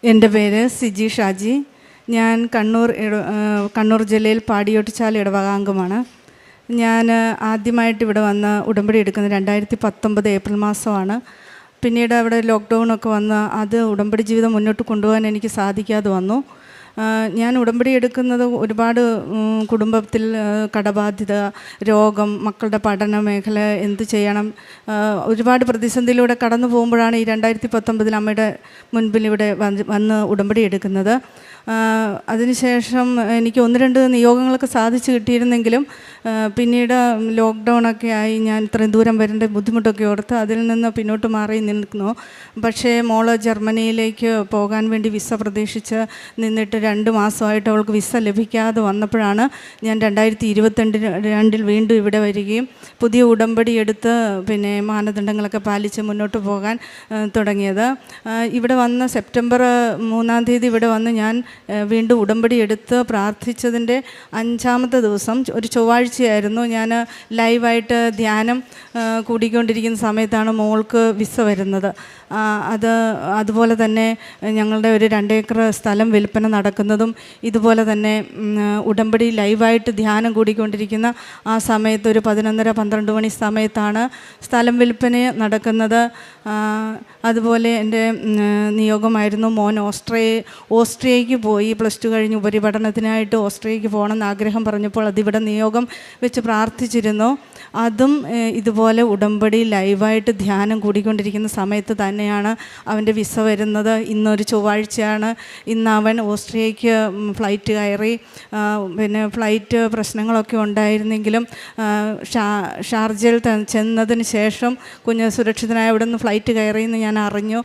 എൻ്റെ പേര് സിജി ഷാജി. ഞാൻ കണ്ണൂർ ജില്ലയിൽ പാടിയോട്ടിച്ചാൽ ഇടവകാംഗമാണ്. ഞാൻ ആദ്യമായിട്ട് ഇവിടെ വന്ന് ഉടമ്പടി എടുക്കുന്നത് 2019 ഏപ്രിൽ മാസമാണ്. പിന്നീട് അവിടെ ലോക്ക്ഡൗണൊക്കെ വന്ന് അത് ഉടമ്പടി ജീവിതം മുന്നോട്ട് കൊണ്ടുപോകാൻ എനിക്ക് സാധിക്കാതെ വന്നു. ഞാൻ ഉടമ്പടി എടുക്കുന്നത് ഒരുപാട് കുടുംബത്തിൽ കടബാധ്യത, രോഗം, മക്കളുടെ പഠന മേഖല, എന്ത് ചെയ്യണം, ഒരുപാട് പ്രതിസന്ധിയിലൂടെ കടന്നു പോകുമ്പോഴാണ് ഈ 2019 അമ്മയുടെ മുൻപിൽ ഇവിടെ വന്ന് ഉടമ്പടി എടുക്കുന്നത്. അതിനുശേഷം എനിക്ക് 1-2 നിയോഗങ്ങളൊക്കെ സാധിച്ചു കിട്ടിയിരുന്നെങ്കിലും പിന്നീട് ലോക്ക്ഡൗണൊക്കെ ആയി ഞാൻ ഇത്രയും ദൂരം വരേണ്ട ബുദ്ധിമുട്ടൊക്കെ ഓർത്ത് അതിൽ നിന്ന് പിന്നോട്ട് മാറി നിൽക്കുന്നു. പക്ഷേ മോള് ജർമ്മനിയിലേക്ക് പോകാൻ വേണ്ടി വിസ പ്രതീക്ഷിച്ച് നിന്നിട്ട് 2 മാസമായിട്ട് അവൾക്ക് വിസ ലഭിക്കാതെ വന്നപ്പോഴാണ് ഞാൻ 2022 വീണ്ടും ഇവിടെ വരികയും പുതിയ ഉടമ്പടി എടുത്ത് പിന്നെ മാനദണ്ഡങ്ങളൊക്കെ പാലിച്ച് മുന്നോട്ട് പോകാൻ തുടങ്ങിയത്. ഇവിടെ വന്ന് സെപ്റ്റംബർ 3-ാം തീയതി ഇവിടെ വന്ന് ഞാൻ വീണ്ടും ഉടമ്പടി എടുത്ത് പ്രാർത്ഥിച്ചതിൻ്റെ 5-ാമത്തെ ദിവസം ഒരു ചൊവ്വാഴ്ചയായിരുന്നു. ഞാൻ ലൈവായിട്ട് ധ്യാനം കൂടിക്കൊണ്ടിരിക്കുന്ന സമയത്താണ് മോൾക്ക് വിസ വരുന്നത്. അതുപോലെ തന്നെ ഞങ്ങളുടെ ഒരു 2 ഏക്കർ സ്ഥലം വിൽപ്പന നടക്കുന്നതും ഇതുപോലെ തന്നെ ഉടമ്പടി ലൈവായിട്ട് ധ്യാനം കൂടിക്കൊണ്ടിരിക്കുന്ന ആ സമയത്ത് ഒരു 11-12 മണി സമയത്താണ് സ്ഥലം വിൽപ്പന നടക്കുന്നത്. അതുപോലെ എൻ്റെ നിയോഗമായിരുന്നു മോൻ ഓസ്ട്രിയയ്ക്ക് പോയി +2 കഴിഞ്ഞ് ഉപരിപഠനത്തിനായിട്ട് ഓസ്ട്രിയയ്ക്ക് പോകണമെന്ന് ആഗ്രഹം പറഞ്ഞപ്പോൾ അതിവിടെ നിയോഗം വെച്ച് പ്രാർത്ഥിച്ചിരുന്നു. അതും ഇതുപോലെ ഉടമ്പടി ലൈവായിട്ട് ധ്യാനം കൂടിക്കൊണ്ടിരിക്കുന്ന സമയത്ത് തന്നെയാണ് അവൻ്റെ വിസ വരുന്നത്. ഇന്നൊരു ചൊവ്വാഴ്ചയാണ്. ഇന്ന് അവൻ ഓസ്ട്രിയയ്ക്ക് ഫ്ലൈറ്റ് കയറി. പിന്നെ ഫ്ലൈറ്റ് പ്രശ്നങ്ങളൊക്കെ ഉണ്ടായിരുന്നെങ്കിലും ഷാർജയിൽ ചെന്നതിന് ശേഷം കുഞ്ഞ് സുരക്ഷിതനായി അവിടെ നിന്ന് ഫ്ലൈറ്റ് കയറിയെന്ന് ഞാൻ അറിഞ്ഞു.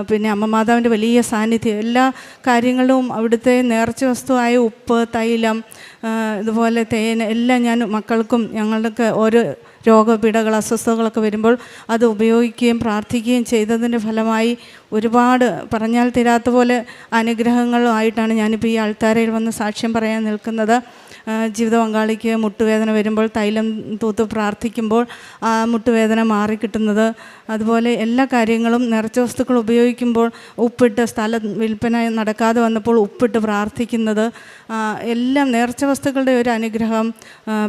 പിന്നെ അമ്മ മാതാവിൻ്റെ വലിയ സാന്നിധ്യം, എല്ലാ കാര്യങ്ങളും അവിടുത്തെ നേർച്ച വസ്തുവായ ഉപ്പ്, തൈലം, ഇതുപോലെ തേൻ എല്ലാം ഞാൻ മക്കൾക്കും ഞങ്ങൾക്ക് ഓരോ രോഗപീഠകൾ, അസ്വസ്ഥതകളൊക്കെ വരുമ്പോൾ അത് ഉപയോഗിക്കുകയും പ്രാർത്ഥിക്കുകയും ചെയ്തതിൻ്റെ ഫലമായി ഒരുപാട് പറഞ്ഞാൽ തീരാത്ത പോലെ അനുഗ്രഹങ്ങളുമായിട്ടാണ് ഞാനിപ്പോൾ ഈ ആൾത്താരയിൽ വന്ന് സാക്ഷ്യം പറയാൻ നിൽക്കുന്നത്. ജീവിത പങ്കാളിക്ക് മുട്ടുവേദന വരുമ്പോൾ തൈലം തൂത്ത് പ്രാർത്ഥിക്കുമ്പോൾ ആ മുട്ടുവേദന മാറിക്കിട്ടുന്നത്, അതുപോലെ എല്ലാ കാര്യങ്ങളും നേർച്ച വസ്തുക്കൾ ഉപയോഗിക്കുമ്പോൾ ഉപ്പിട്ട് സ്ഥലം വിൽപ്പന നടക്കാതെ വന്നപ്പോൾ ഉപ്പിട്ട് പ്രാർത്ഥിക്കുന്നത്, എല്ലാം നേർച്ച വസ്തുക്കളുടെ ഒരു അനുഗ്രഹം.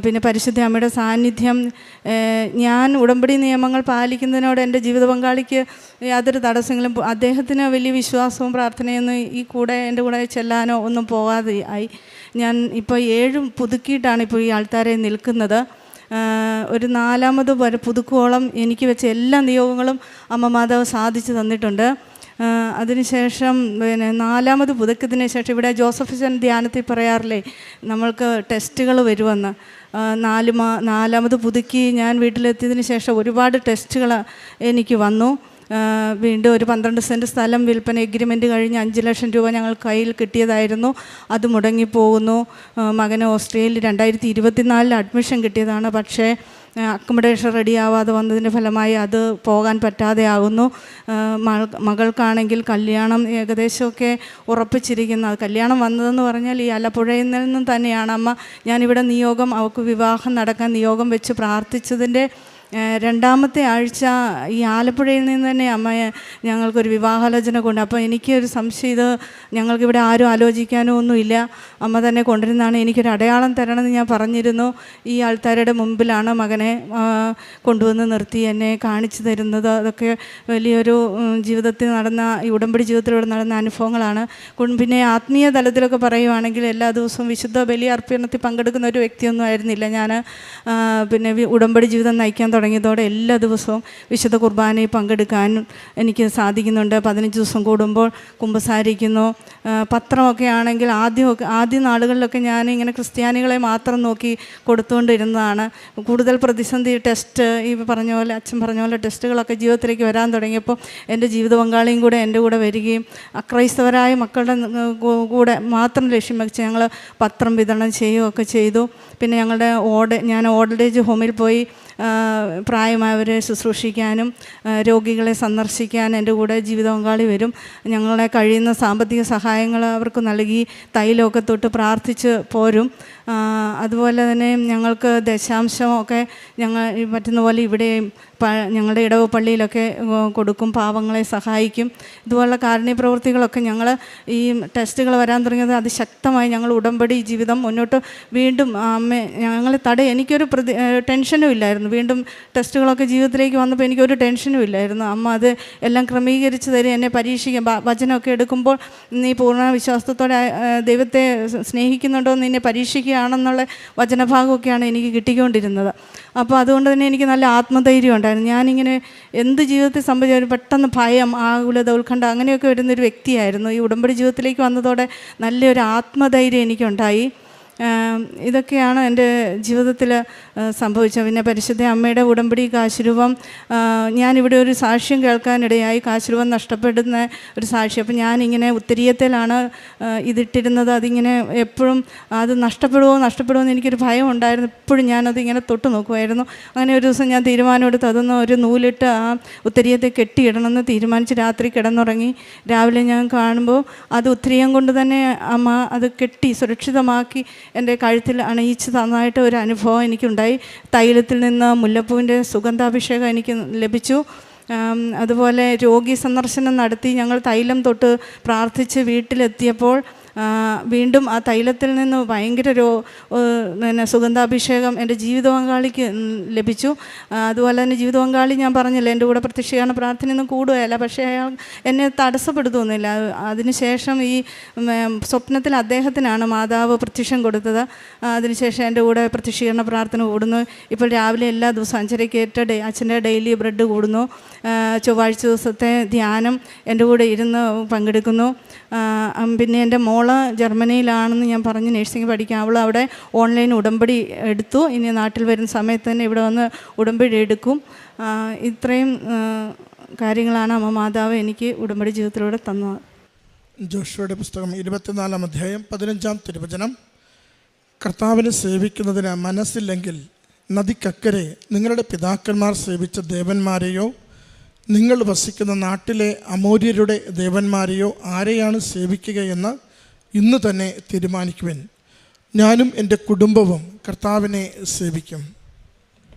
പിന്നെ പരിശുദ്ധ അമ്മയുടെ സാന്നിധ്യം. ഞാൻ ഉടമ്പടി നിയമങ്ങൾ പാലിക്കുന്നതിനോട് എൻ്റെ ജീവിത പങ്കാളിക്ക് യാതൊരു തടസ്സങ്ങളും, അദ്ദേഹത്തിന് വലിയ വിശ്വാസവും പ്രാർത്ഥനയൊന്നും എൻ്റെ കൂടെ ചെല്ലാനോ ഒന്നും പോകാതെ ആയി. ഞാൻ ഇപ്പോൾ 7 പുതുക്കിയിട്ടാണ് ഇപ്പോൾ ഈ ആൾത്താരെ നിൽക്കുന്നത്. ഒരു 4ാമത് പുതുക്കോളം എനിക്ക് വെച്ച എല്ലാ നിയോഗങ്ങളും അമ്മ മാതാവ് സാധിച്ചു തന്നിട്ടുണ്ട്. അതിനുശേഷം പിന്നെ 4ാമത് പുതുക്കത്തിന് ശേഷം ഇവിടെ ജോസഫ് ധ്യാനത്തിൽ പറയാറില്ലേ നമ്മൾക്ക് ടെസ്റ്റുകൾ വരുമെന്ന്. 4ാമത് പുതുക്കി ഞാൻ വീട്ടിലെത്തിയതിന് ശേഷം ഒരുപാട് ടെസ്റ്റുകൾ എനിക്ക് വന്നു. വീണ്ടും ഒരു 12 സെൻറ്റ് സ്ഥലം വിൽപ്പന എഗ്രിമെൻറ്റ് കഴിഞ്ഞ് 5 ലക്ഷം രൂപ ഞങ്ങൾ കയ്യിൽ കിട്ടിയതായിരുന്നു. അത് മുടങ്ങിപ്പോകുന്നു. മകന് ഓസ്ട്രേലിയയിൽ 2024 അഡ്മിഷൻ കിട്ടിയതാണ്. പക്ഷേ അക്കോമഡേഷൻ റെഡി ആവാതെ വന്നതിൻ്റെ ഫലമായി അത് പോകാൻ പറ്റാതെ ആകുന്നു. മകൾക്കാണെങ്കിൽ കല്യാണം ഏകദേശമൊക്കെ ഉറപ്പിച്ചിരിക്കുന്നത്. കല്യാണം വന്നതെന്ന് പറഞ്ഞാൽ ഈ ആലപ്പുഴയിൽ നിന്നും തന്നെയാണ്. അമ്മ ഞാനിവിടെ നിയോഗം അവൾക്ക് വിവാഹം നടക്കാൻ നിയോഗം വെച്ച് പ്രാർത്ഥിച്ചതിൻ്റെ 2ാമത്തെ ആഴ്ച ഈ ആലപ്പുഴയിൽ നിന്ന് തന്നെ അമ്മയെ ഞങ്ങൾക്കൊരു വിവാഹാലോചന കൊണ്ട്. അപ്പോൾ എനിക്കൊരു സംശയം, ഇത് ഞങ്ങൾക്കിവിടെ ആരും ആലോചിക്കാനോ ഒന്നുമില്ല, അമ്മ തന്നെ കൊണ്ടുവരുന്നതാണ്, എനിക്കൊരു അടയാളം തരണമെന്ന് ഞാൻ പറഞ്ഞിരുന്നു. ഈ ആൾക്കാരുടെ മുമ്പിലാണ് മകനെ കൊണ്ടുവന്ന് നിർത്തി എന്നെ കാണിച്ചു തരുന്നത്. അതൊക്കെ വലിയൊരു ജീവിതത്തിൽ നടന്ന, ഈ ഉടമ്പടി ജീവിതത്തിലൂടെ നടന്ന അനുഭവങ്ങളാണ്. പിന്നെ ആത്മീയ തലത്തിലൊക്കെ പറയുവാണെങ്കിൽ എല്ലാ ദിവസവും വിശുദ്ധ ബലി അർപ്പണത്തിൽ പങ്കെടുക്കുന്ന ഒരു വ്യക്തിയൊന്നും ആയിരുന്നില്ല ഞാൻ. പിന്നെ ഉടമ്പടി ജീവിതം നയിക്കാൻ തുടങ്ങിയതോടെ എല്ലാ ദിവസവും വിശുദ്ധ കുർബാനയിൽ പങ്കെടുക്കാൻ എനിക്ക് സാധിക്കുന്നുണ്ട്. 15 ദിവസം കൂടുമ്പോൾ കുമ്പസാരിക്കുന്നു. പത്രമൊക്കെ ആണെങ്കിൽ ആദ്യ നാളുകളിലൊക്കെ ഞാൻ ഇങ്ങനെ ക്രിസ്ത്യാനികളെ മാത്രം നോക്കി കൊടുത്തുകൊണ്ടിരുന്നതാണ്. കൂടുതൽ പ്രതിസന്ധി ടെസ്റ്റ്, ഈ പറഞ്ഞ പോലെ അച്ഛൻ പറഞ്ഞ പോലെ ടെസ്റ്റുകളൊക്കെ ജീവിതത്തിലേക്ക് വരാൻ തുടങ്ങിയപ്പോൾ എൻ്റെ ജീവിത പങ്കാളിയും കൂടെ എൻ്റെ കൂടെ വരികയും അക്രൈസ്തവരായ മക്കളുടെ കൂടെ മാത്രം ലക്ഷ്യം വെച്ച് ഞങ്ങൾ പത്രം വിതരണം ചെയ്യുകയൊക്കെ ചെയ്തു. പിന്നെ ഞാൻ ഓൾഡ് ഏജ് ഹോമിൽ പോയി പ്രായമായവരെ ശുശ്രൂഷിക്കാനും രോഗികളെ സന്ദർശിക്കാൻ എൻ്റെ കൂടെ ജീവിത പങ്കാളി വരും. ഞങ്ങളെ കഴിയുന്ന സാമ്പത്തിക സഹായങ്ങൾ അവർക്ക് നൽകി തൈലമൊക്കെ തൊട്ട് പ്രാർത്ഥിച്ച് പോരും. അതുപോലെ തന്നെ ഞങ്ങൾക്ക് ദശാംശമൊക്കെ ഞങ്ങൾ പറ്റുന്ന പോലെ ഇവിടെയും ഞങ്ങളുടെ ഇടവ പള്ളിയിലൊക്കെ കൊടുക്കും, പാവങ്ങളെ സഹായിക്കും. ഇതുപോലുള്ള കാരുണ്യ പ്രവൃത്തികളൊക്കെ ഞങ്ങൾ ഈ ടെസ്റ്റുകൾ വരാൻ തുടങ്ങിയത് അതിശക്തമായി ഞങ്ങൾ ഉടമ്പടി ജീവിതം മുന്നോട്ട് വീണ്ടും ഞങ്ങൾ എനിക്കൊരു ടെൻഷനും ഇല്ലായിരുന്നു. വീണ്ടും ടെസ്റ്റുകളൊക്കെ ജീവിതത്തിലേക്ക് വന്നപ്പോൾ എനിക്കൊരു ടെൻഷനും ഇല്ലായിരുന്നു. അമ്മ അത് എല്ലാം ക്രമീകരിച്ച് തരും. എന്നെ പരീക്ഷിക്കാം, വചനമൊക്കെ എടുക്കുമ്പോൾ നീ പൂർണ്ണ വിശ്വാസത്തോടെ ദൈവത്തെ സ്നേഹിക്കുന്നുണ്ടോ, നിന്നെ പരീക്ഷിക്കുകയാണെന്നുള്ള വചനഭാഗമൊക്കെയാണ് എനിക്ക് കിട്ടിക്കൊണ്ടിരുന്നത്. അപ്പോൾ അതുകൊണ്ട് തന്നെ എനിക്ക് നല്ല ആത്മധൈര്യം ഉണ്ടായിരുന്നു. ഞാനിങ്ങനെ എന്ത് ജീവിതത്തിൽ സംഭവിച്ചാലും പെട്ടെന്ന് ഭയം, ആകുലത, ഉത്കണ്ഠ അങ്ങനെയൊക്കെ വരുന്നൊരു വ്യക്തിയായിരുന്നു. ഈ ഉടമ്പടി ജീവിതത്തിലേക്ക് വന്നതോടെ നല്ലൊരു ആത്മധൈര്യം എനിക്കുണ്ടായി. ഇതൊക്കെയാണ് എൻ്റെ ജീവിതത്തിൽ സംഭവിച്ചത്. പിന്നെ പരിശുദ്ധ അമ്മയുടെ ഉടമ്പടി കാശുരൂപം, ഞാനിവിടെ ഒരു സാക്ഷ്യം കേൾക്കാനിടയായി, കാശുരൂപം നഷ്ടപ്പെടുന്ന ഒരു സാക്ഷ്യം. അപ്പം ഞാനിങ്ങനെ ഉത്തരീയത്തിലാണ് ഇതിട്ടിരുന്നത്. അതിങ്ങനെ എപ്പോഴും അത് നഷ്ടപ്പെടുമോ എന്ന് എനിക്കൊരു ഭയം ഉണ്ടായിരുന്നു. എപ്പോഴും ഞാനതിങ്ങനെ തൊട്ട് നോക്കുമായിരുന്നു. അങ്ങനെ ഒരു ദിവസം ഞാൻ തീരുമാനമെടുത്ത് അതൊന്ന് ഒരു നൂലിട്ട് ആ ഉത്തരീയത്തെ കെട്ടിയിടണമെന്ന് തീരുമാനിച്ച് രാത്രി കിടന്നുറങ്ങി. രാവിലെ ഞാൻ കാണുമ്പോൾ അത് ഉത്തരീയം കൊണ്ട് തന്നെ അമ്മ അത് കെട്ടി സുരക്ഷിതമാക്കി എൻ്റെ കഴുത്തിൽ അണിയിച്ച് തന്നതായിട്ട് ഒരു അനുഭവം എനിക്കുണ്ടായി. തൈലത്തിൽ നിന്ന് മുല്ലപ്പൂവിൻ്റെ സുഗന്ധാഭിഷേകം എനിക്ക് ലഭിച്ചു. അതുപോലെ രോഗി സന്ദർശനം നടത്തി ഞങ്ങൾ തൈലം തൊട്ട് പ്രാർത്ഥിച്ച് വീട്ടിലെത്തിയപ്പോൾ വീണ്ടും ആ തൈലത്തിൽ നിന്ന് ഭയങ്കര സുഗന്ധാഭിഷേകം എൻ്റെ ജീവിത പങ്കാളിക്ക് ലഭിച്ചു. അതുപോലെ തന്നെ ജീവിത പങ്കാളി ഞാൻ പറഞ്ഞില്ല, എൻ്റെ കൂടെ പ്രത്യക്ഷീകരണ പ്രാർത്ഥനയൊന്നും കൂടുകയല്ല, പക്ഷേ അയാൾ എന്നെ തടസ്സപ്പെടുത്തുന്നില്ല. അതിനുശേഷം ഈ സ്വപ്നത്തിൽ അദ്ദേഹത്തിനാണ് മാതാവ് പ്രത്യക്ഷം കൊടുത്തത്. അതിനുശേഷം എൻ്റെ കൂടെ പ്രത്യക്ഷീകരണ പ്രാർത്ഥന കൂടുന്നു. ഇപ്പോൾ രാവിലെ എല്ലാ ദിവസവും 5:30 അച്ഛൻ്റെ ഡെയിലി ബ്രെഡ് കൂടുന്നു. ചൊവ്വാഴ്ച ദിവസത്തെ ധ്യാനം എൻ്റെ കൂടെ ഇരുന്ന് പങ്കെടുക്കുന്നു. പിന്നെ എൻ്റെ മോള് ജർമ്മനിയിലാണെന്ന് ഞാൻ പറഞ്ഞ് നഴ്സിംഗ് പഠിക്കാം. അവൾ അവിടെ ഓൺലൈൻ ഉടമ്പടി എടുത്തു. ഇനി നാട്ടിൽ വരുന്ന സമയത്ത് തന്നെ ഇവിടെ വന്ന് ഉടമ്പടി എടുക്കും. ഇത്രയും കാര്യങ്ങളാണ് അമ്മ മാതാവ് എനിക്ക് ഉടമ്പടി ജീവിതത്തിലൂടെ തന്നത്. ജോഷുവയുടെ പുസ്തകം 24-ാം അധ്യായം 15-ാം തിരുവചനം. കർത്താവിനെ സേവിക്കുന്നതിന് മനസ്സില്ലെങ്കിൽ നദിക്കക്കരെ നിങ്ങളുടെ പിതാക്കന്മാർ സേവിച്ച ദേവന്മാരെയോ നിങ്ങൾ വസിക്കുന്ന നാട്ടിലെ അമോര്യരുടെ ദേവന്മാരെയോ ആരെയാണ് സേവിക്കുകയെന്ന് ഇന്ന് തന്നെ തീരുമാനിക്കുവിൻ. ഞാനും എൻ്റെ കുടുംബവും കർത്താവിനെ സേവിക്കും.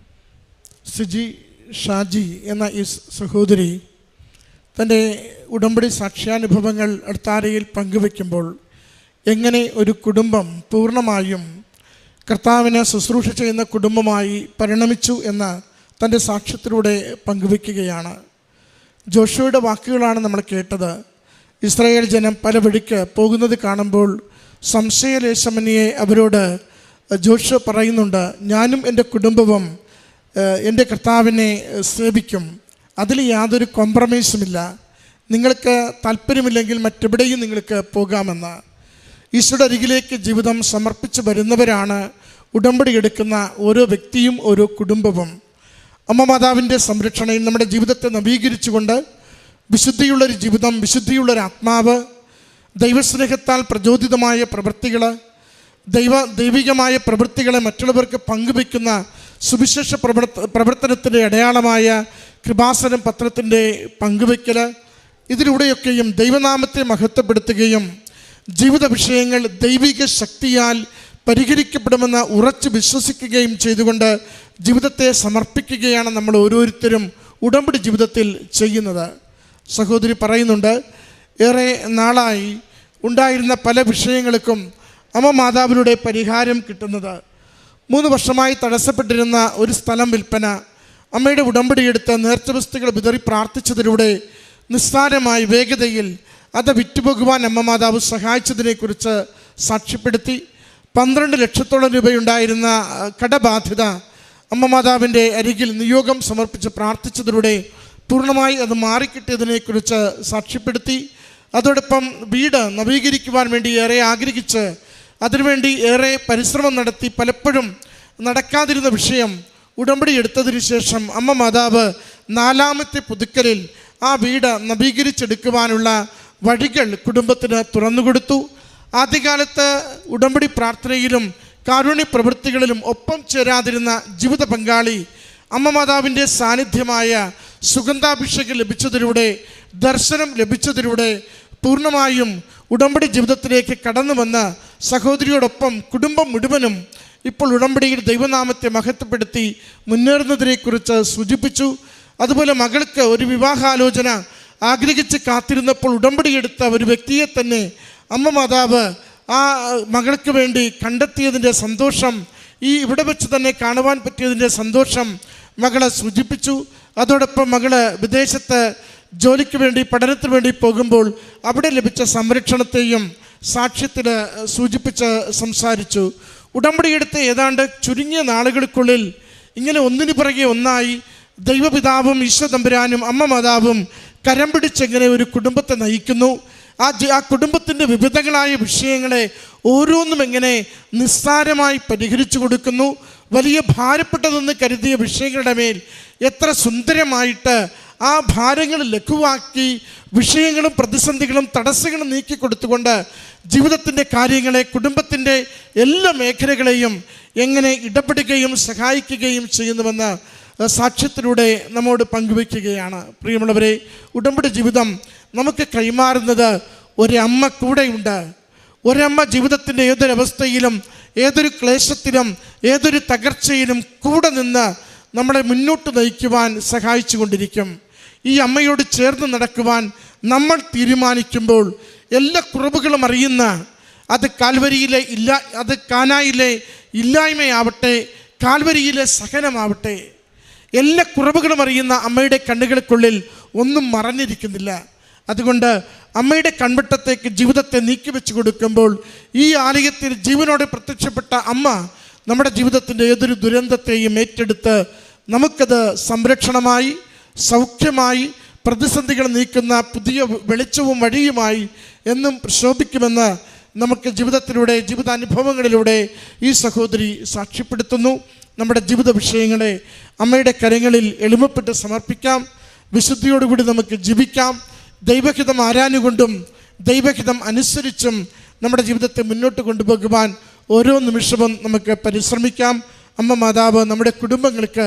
സിജി ഷാജി എന്ന ഈ സഹോദരി തൻ്റെ ഉടമ്പടി സാക്ഷ്യാനുഭവങ്ങൾ അടുത്താരയിൽ പങ്കുവയ്ക്കുമ്പോൾ എങ്ങനെ ഒരു കുടുംബം പൂർണ്ണമായും കർത്താവിനെ ശുശ്രൂഷ ചെയ്യുന്ന കുടുംബമായി പരിണമിച്ചു എന്ന തൻ്റെ സാക്ഷ്യത്തിലൂടെ പങ്കുവയ്ക്കുകയാണ്. ജോഷുവയുടെ വാക്കുകളാണ് നമ്മൾ കേട്ടത്. ഇസ്രായേൽ ജനം പല വഴിക്ക് പോകുന്നത് കാണുമ്പോൾ സംശയലേശമന്യെ അവരോട് ജോഷു പറയുന്നുണ്ട്, ഞാനും എൻ്റെ കുടുംബവും എൻ്റെ കർത്താവിനെ സേവിക്കും. അതിൽ യാതൊരു കോംപ്രമൈസുമില്ല. നിങ്ങൾക്ക് താല്പര്യമില്ലെങ്കിൽ മറ്റെവിടെയും നിങ്ങൾക്ക് പോകാമെന്ന്. ഈശോയുടെ അരികിലേക്ക് ജീവിതം സമർപ്പിച്ച് വരുന്നവരാണ് ഉടമ്പടി എടുക്കുന്ന ഓരോ വ്യക്തിയും ഓരോ കുടുംബവും. അമ്മ മാതാവിൻ്റെ സംരക്ഷണയിൽ നമ്മുടെ ജീവിതത്തെ നവീകരിച്ചുകൊണ്ട് വിശുദ്ധിയുള്ളൊരു ജീവിതം, വിശുദ്ധിയുള്ളൊരു ആത്മാവ്, ദൈവസ്നേഹത്താൽ പ്രചോദിതമായ പ്രവൃത്തികൾ, ദൈവികമായ പ്രവൃത്തികളെ മറ്റുള്ളവർക്ക് പങ്കുവയ്ക്കുന്ന സുവിശേഷ പ്രവർത്തനത്തിൻ്റെ അടയാളമായ കൃപാസനം പത്രത്തിൻ്റെ പങ്കുവയ്ക്കൽ, ഇതിലൂടെയൊക്കെയും ദൈവനാമത്തെ മഹത്വപ്പെടുത്തുകയും ജീവിത വിഷയങ്ങൾ ദൈവിക ശക്തിയാൽ പരിഹരിക്കപ്പെടുമെന്ന് ഉറച്ചു വിശ്വസിക്കുകയും ചെയ്തുകൊണ്ട് ജീവിതത്തെ സമർപ്പിക്കുകയാണ് നമ്മൾ ഓരോരുത്തരും ഉടമ്പടി ജീവിതത്തിൽ ചെയ്യുന്നത്. സഹോദരി പറയുന്നുണ്ട്, ഏറെ നാളായി ഉണ്ടായിരുന്ന പല വിഷയങ്ങൾക്കും അമ്മ മാതാവിലൂടെ പരിഹാരം കിട്ടുന്നത്. 3 വർഷമായി തടസ്സപ്പെട്ടിരുന്ന ഒരു സ്ഥലം വിൽപ്പന അമ്മയുടെ ഉടമ്പടിയെടുത്ത് നേർച്ചവസ്തുക്കൾ വിതറി പ്രാർത്ഥിച്ചതിലൂടെ നിസ്സാരമായി വേഗതയിൽ അത് വിറ്റുപോകുവാൻ അമ്മ മാതാവ് സഹായിച്ചതിനെക്കുറിച്ച് സാക്ഷ്യപ്പെടുത്തി. 12 ലക്ഷത്തോളം രൂപയുണ്ടായിരുന്ന കടബാധ്യത അമ്മ മാതാവിൻ്റെ അരികിൽ നിയോഗം സമർപ്പിച്ച് പ്രാർത്ഥിച്ചതിലൂടെ പൂർണ്ണമായി അത് മാറിക്കിട്ടിയതിനെക്കുറിച്ച് സാക്ഷ്യപ്പെടുത്തി. അതോടൊപ്പം വീട് നവീകരിക്കുവാൻ വേണ്ടി ഏറെ ആഗ്രഹിച്ച് അതിനുവേണ്ടി ഏറെ പരിശ്രമം നടത്തി പലപ്പോഴും നടക്കാതിരുന്ന വിഷയം ഉടമ്പടി എടുത്തതിന് ശേഷം അമ്മ മാതാവ് 4ാമത്തെ പുതുക്കലിൽ ആ വീട് നവീകരിച്ചെടുക്കുവാനുള്ള വഴികൾ കുടുംബത്തിന് തുറന്നുകൊടുത്തു. ആദ്യകാലത്ത് ഉടമ്പടി പ്രാർത്ഥനയിലും കാരുണ്യ പ്രവൃത്തികളിലും ഒപ്പം ചേരാതിരുന്ന ജീവിത പങ്കാളി അമ്മ മാതാവിൻ്റെ സാന്നിധ്യമായ സുഗന്ധാഭിഷേകം ലഭിച്ചതിലൂടെ, ദർശനം ലഭിച്ചതിലൂടെ പൂർണ്ണമായും ഉടമ്പടി ജീവിതത്തിലേക്ക് കടന്നു വന്ന് സഹോദരിയോടൊപ്പം കുടുംബം മുഴുവനും ഇപ്പോൾ ഉടമ്പടിയിൽ ദൈവനാമത്തെ മഹത്വപ്പെടുത്തി മുന്നേറുന്നതിനെക്കുറിച്ച് സൂചിപ്പിച്ചു. അതുപോലെ മകൾക്ക് ഒരു വിവാഹാലോചന ആഗ്രഹിച്ച് കാത്തിരുന്നപ്പോൾ ഉടമ്പടിയെടുത്ത ഒരു വ്യക്തിയെ തന്നെ അമ്മ മാതാവ് ആ മകൾക്ക് വേണ്ടി കണ്ടെത്തിയതിൻ്റെ സന്തോഷം, ഇവിടെ വെച്ച് തന്നെ കാണുവാൻ പറ്റിയതിൻ്റെ സന്തോഷം മകളെ സൂചിപ്പിച്ചു. അതോടൊപ്പം മകള് വിദേശത്ത് ജോലിക്ക് വേണ്ടി പഠനത്തിന് വേണ്ടി പോകുമ്പോൾ അവിടെ ലഭിച്ച സംരക്ഷണത്തെയും സാക്ഷ്യത്തിൽ സൂചിപ്പിച്ച് സംസാരിച്ചു. ഉടമ്പടിയെടുത്ത് ഏതാണ്ട് ചുരുങ്ങിയ നാളുകൾക്കുള്ളിൽ ഇങ്ങനെ ഒന്നിനു പുറകെ ഒന്നായി ദൈവപിതാവും ഈശോ തമ്പുരാനും അമ്മ മാതാവും കരം പിടിച്ചെങ്ങനെ ഒരു കുടുംബത്തെ നയിക്കുന്നു. ആ കുടുംബത്തിൻ്റെ വിവിധങ്ങളായ വിഷയങ്ങളെ ഓരോന്നും എങ്ങനെ നിസ്സാരമായി പരിഹരിച്ചു കൊടുക്കുന്നു. വലിയ ഭാരപ്പെട്ടതെന്ന് കരുതിയ വിഷയങ്ങളുടെ മേൽ എത്ര സുന്ദരമായിട്ട് ആ ഭാരങ്ങൾ ലഘുവാക്കി വിഷയങ്ങളും പ്രതിസന്ധികളും തടസ്സങ്ങളും നീക്കി കൊടുത്തുകൊണ്ട് ജീവിതത്തിൻ്റെ കാര്യങ്ങളെ, കുടുംബത്തിൻ്റെ എല്ലാ മേഖലകളെയും എങ്ങനെ ഇടപെടുകയും സഹായിക്കുകയും ചെയ്യുന്നുവെന്ന് സാക്ഷ്യത്തിലൂടെ നമ്മോട് പങ്കുവയ്ക്കുകയാണ്. പ്രിയമുള്ളവരെ, ഉടമ്പടി ജീവിതം നമുക്ക് കൈമാറുന്നത് ഒരമ്മ കൂടെയുണ്ട്. ഒരമ്മ ജീവിതത്തിൻ്റെ ഏതൊരവസ്ഥയിലും, ഏതൊരു ക്ലേശത്തിലും, ഏതൊരു തകർച്ചയിലും കൂടെ നിന്ന് നമ്മളെ മുന്നോട്ട് നയിക്കുവാൻ സഹായിച്ചു കൊണ്ടിരിക്കും. ഈ അമ്മയോട് ചേർന്ന് നടക്കുവാൻ നമ്മൾ തീരുമാനിക്കുമ്പോൾ എല്ലാ കുറവുകളും അറിയുന്ന, അത് കാനായിലെ ഇല്ലായ്മയാവട്ടെ, കാൽവരിയിലെ സഹനമാവട്ടെ, എല്ലാ കുറവുകളും അറിയുന്ന അമ്മയുടെ കണ്ണുകൾക്കുള്ളിൽ ഒന്നും മറഞ്ഞിരിക്കുന്നില്ല. അതുകൊണ്ട് അമ്മയുടെ കൺവെട്ടത്തേക്ക് ജീവിതത്തെ നീക്കിവെച്ച് കൊടുക്കുമ്പോൾ ഈ ആലയത്തിൽ ജീവനോടെ പ്രത്യക്ഷപ്പെട്ട അമ്മ നമ്മുടെ ജീവിതത്തിൻ്റെ ഏതൊരു ദുരന്തത്തെയും ഏറ്റെടുത്ത് നമുക്കത് സംരക്ഷണമായി, സൗഖ്യമായി, പ്രതിസന്ധികൾ നീക്കുന്ന പുതിയ വെളിച്ചവും വഴിയുമായി എന്നും പ്രശോഭിക്കുമെന്ന് നമുക്ക് ജീവിതത്തിലൂടെ, ജീവിതാനുഭവങ്ങളിലൂടെ ഈ സഹോദരി സാക്ഷ്യപ്പെടുത്തുന്നു. നമ്മുടെ ജീവിത വിഷയങ്ങളെ അമ്മയുടെ കരങ്ങളിൽ എളിമപ്പെട്ട് സമർപ്പിക്കാം. വിശുദ്ധിയോടുകൂടി നമുക്ക് ജീവിക്കാം. ദൈവഹിതം ആരാഞ്ഞുകൊണ്ടും ദൈവഹിതം അനുസരിച്ചും നമ്മുടെ ജീവിതത്തെ മുന്നോട്ട് കൊണ്ടുപോകുവാൻ ഓരോ നിമിഷവും നമുക്ക് പരിശ്രമിക്കാം. അമ്മ മാതാവ് നമ്മുടെ കുടുംബങ്ങൾക്ക്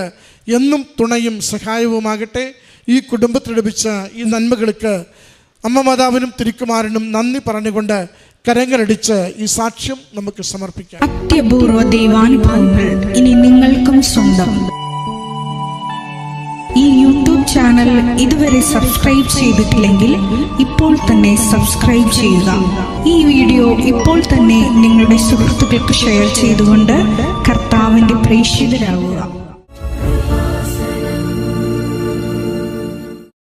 എന്നും തുണയും സഹായവുമാകട്ടെ. ഈ കുടുംബത്തിൽ ലഭിച്ച ഈ നന്മകൾക്ക് അമ്മ മാതാവിനും തിരുക്കുമാരനും നന്ദി പറഞ്ഞുകൊണ്ട് കരങ്ങളടിച്ച് ഈ സാക്ഷ്യം നമുക്ക് സമർപ്പിക്കാം. അത്യപൂർവ ദൈവാനുഭവങ്ങൾ ഇനി നിങ്ങൾക്കും സ്വന്തം. ഈ യൂട്യൂബ് ചാനൽ ഇതുവരെ സബ്സ്ക്രൈബ് ചെയ്തിട്ടില്ലെങ്കിൽ ഇപ്പോൾ തന്നെ സബ്സ്ക്രൈബ് ചെയ്യുക. ഈ വീഡിയോ ഇപ്പോൾ തന്നെ നിങ്ങളുടെ സുഹൃത്തുക്കൾക്ക് ഷെയർ ചെയ്തുകൊണ്ട് കർത്താവിൻ്റെ പ്രേക്ഷിതരാകുക.